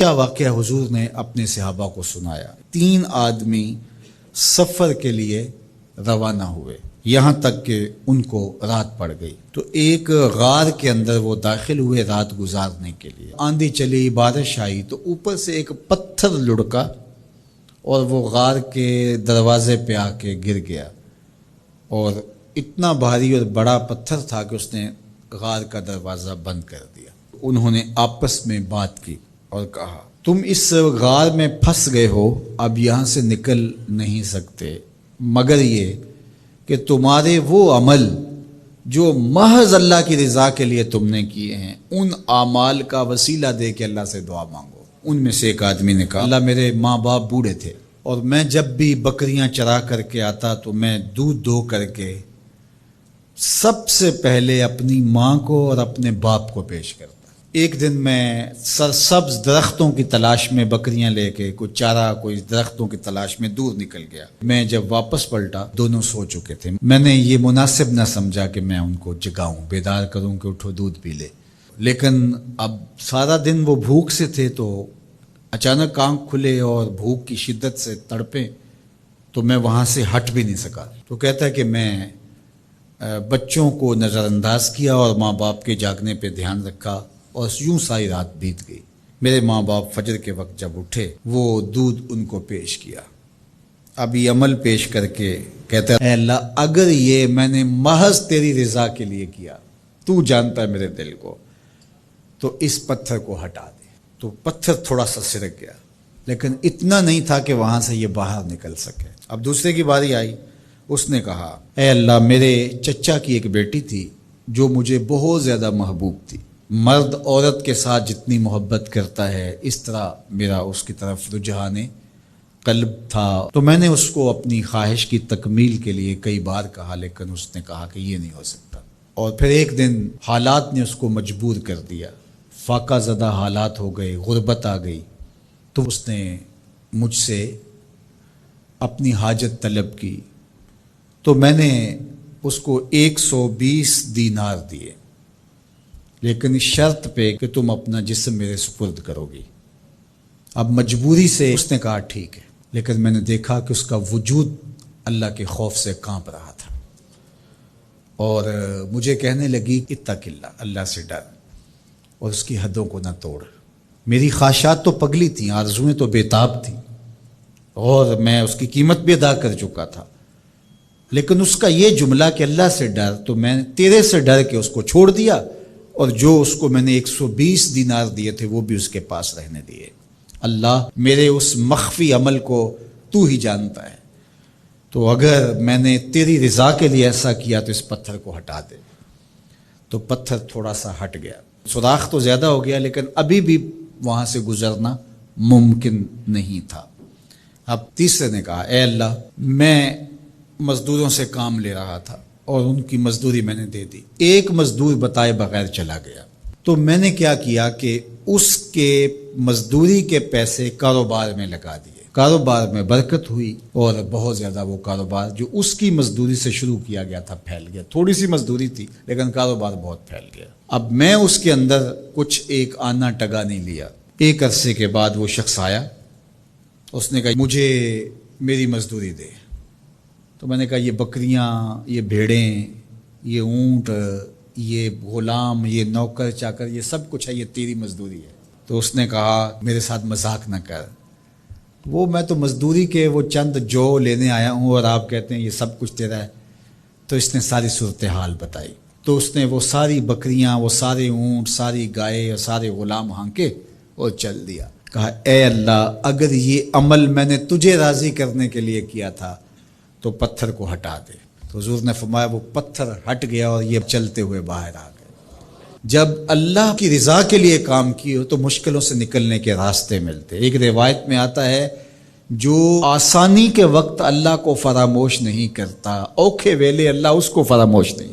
کیا واقعہ حضور نے اپنے صحابہ کو سنایا۔ 3 آدمی سفر کے لیے روانہ ہوئے، یہاں تک کہ ان کو رات پڑ گئی، تو ایک غار کے اندر وہ داخل ہوئے رات گزارنے کے لیے۔ آندھی چلی، بارش آئی، تو اوپر سے ایک پتھر لڑکا اور وہ غار کے دروازے پہ آ کے گر گیا، اور اتنا بھاری اور بڑا پتھر تھا کہ اس نے غار کا دروازہ بند کر دیا۔ انہوں نے آپس میں بات کی اور کہا، تم اس غار میں پھنس گئے ہو، اب یہاں سے نکل نہیں سکتے مگر یہ کہ تمہارے وہ عمل جو محض اللہ کی رضا کے لیے تم نے کیے ہیں، ان اعمال کا وسیلہ دے کے اللہ سے دعا مانگو۔ ان میں سے ایک آدمی نے کہا، اللہ میرے ماں باپ بوڑھے تھے، اور میں جب بھی بکریاں چرا کر کے آتا تو میں دودھ دو کر کے سب سے پہلے اپنی ماں کو اور اپنے باپ کو پیش کرتا۔ ایک دن میں سرسبز درختوں کی تلاش میں بکریاں لے کے کوئی چارہ، کوئی درختوں کی تلاش میں دور نکل گیا۔ میں جب واپس پلٹا، دونوں سو چکے تھے۔ میں نے یہ مناسب نہ سمجھا کہ میں ان کو جگاؤں، بیدار کروں کہ اٹھو دودھ پی لے، لیکن اب سارا دن وہ بھوک سے تھے، تو اچانک آنکھ کھلے اور بھوک کی شدت سے تڑپے، تو میں وہاں سے ہٹ بھی نہیں سکا۔ تو کہتا ہے کہ میں بچوں کو نظر انداز کیا اور ماں باپ کے جاگنے پہ دھیان رکھا، اور یوں ساری رات بیت گئی۔ میرے ماں باپ فجر کے وقت جب اٹھے، وہ دودھ ان کو پیش کیا۔ اب یہ عمل پیش کر کے کہتا ہے، اے اللہ اگر یہ میں نے محض تیری رضا کے لیے کیا، تو جانتا ہے میرے دل کو، تو اس پتھر کو ہٹا دے۔ تو پتھر تھوڑا سا سرک گیا، لیکن اتنا نہیں تھا کہ وہاں سے یہ باہر نکل سکے۔ اب دوسرے کی باری آئی، اس نے کہا، اے اللہ میرے چچا کی ایک بیٹی تھی جو مجھے بہت زیادہ محبوب تھی، مرد عورت کے ساتھ جتنی محبت کرتا ہے اس طرح میرا اس کی طرف رجحان قلب تھا، تو میں نے اس کو اپنی خواہش کی تکمیل کے لیے کئی بار کہا، لیکن اس نے کہا کہ یہ نہیں ہو سکتا۔ اور پھر ایک دن حالات نے اس کو مجبور کر دیا، فاقہ زدہ حالات ہو گئے، غربت آ گئی، تو اس نے مجھ سے اپنی حاجت طلب کی، تو میں نے اس کو 120 دینار دیے، لیکن شرط پہ کہ تم اپنا جسم میرے سپرد کرو گی۔ اب مجبوری سے اس نے کہا ٹھیک ہے، لیکن میں نے دیکھا کہ اس کا وجود اللہ کے خوف سے کانپ رہا تھا، اور مجھے کہنے لگی، اتق اللہ، اللہ سے ڈر اور اس کی حدوں کو نہ توڑ۔ میری خواہشات تو پگلی تھیں، آرزویں تو بےتاب تھیں، اور میں اس کی قیمت بھی ادا کر چکا تھا، لیکن اس کا یہ جملہ کہ اللہ سے ڈر، تو میں نے تیرے سے ڈر کے اس کو چھوڑ دیا، اور جو اس کو میں نے 120 دینار دیے تھے وہ بھی اس کے پاس رہنے دیے۔ اللہ میرے اس مخفی عمل کو تو ہی جانتا ہے، تو اگر میں نے تیری رضا کے لیے ایسا کیا تو اس پتھر کو ہٹا دے۔ تو پتھر تھوڑا سا ہٹ گیا، سوراخ تو زیادہ ہو گیا، لیکن ابھی بھی وہاں سے گزرنا ممکن نہیں تھا۔ اب تیسرے نے کہا، اے اللہ میں مزدوروں سے کام لے رہا تھا اور ان کی مزدوری میں نے دے دی، ایک مزدور بتائے بغیر چلا گیا، تو میں نے کیا کیا کہ اس کے مزدوری کے پیسے کاروبار میں لگا دیے، کاروبار میں برکت ہوئی، اور بہت زیادہ وہ کاروبار جو اس کی مزدوری سے شروع کیا گیا تھا پھیل گیا۔ تھوڑی سی مزدوری تھی لیکن کاروبار بہت پھیل گیا۔ اب میں اس کے اندر کچھ ایک آنا ٹگا نہیں لیا۔ ایک عرصے کے بعد وہ شخص آیا، اس نے کہا مجھے میری مزدوری دے۔ تو میں نے کہا یہ بکریاں، یہ بھیڑیں، یہ اونٹ، یہ غلام، یہ نوکر چاکر، یہ سب کچھ ہے، یہ تیری مزدوری ہے۔ تو اس نے کہا میرے ساتھ مذاق نہ کر، وہ میں تو مزدوری کے وہ چند جو لینے آیا ہوں، اور آپ کہتے ہیں یہ سب کچھ تیرا ہے۔ تو اس نے ساری صورتحال بتائی، تو اس نے وہ ساری بکریاں، وہ سارے اونٹ، ساری گائے اور سارے غلام ہانکے اور چل دیا۔ کہا اے اللہ اگر یہ عمل میں نے تجھے راضی کرنے کے لیے کیا تھا تو پتھر کو ہٹا دے۔ تو حضور نے فرمایا وہ پتھر ہٹ گیا اور یہ چلتے ہوئے باہر آ گئے۔ جب اللہ کی رضا کے لیے کام کیے تو مشکلوں سے نکلنے کے راستے ملتے۔ ایک روایت میں آتا ہے، جو آسانی کے وقت اللہ کو فراموش نہیں کرتا، اوکھے ویلے اللہ اس کو فراموش نہیں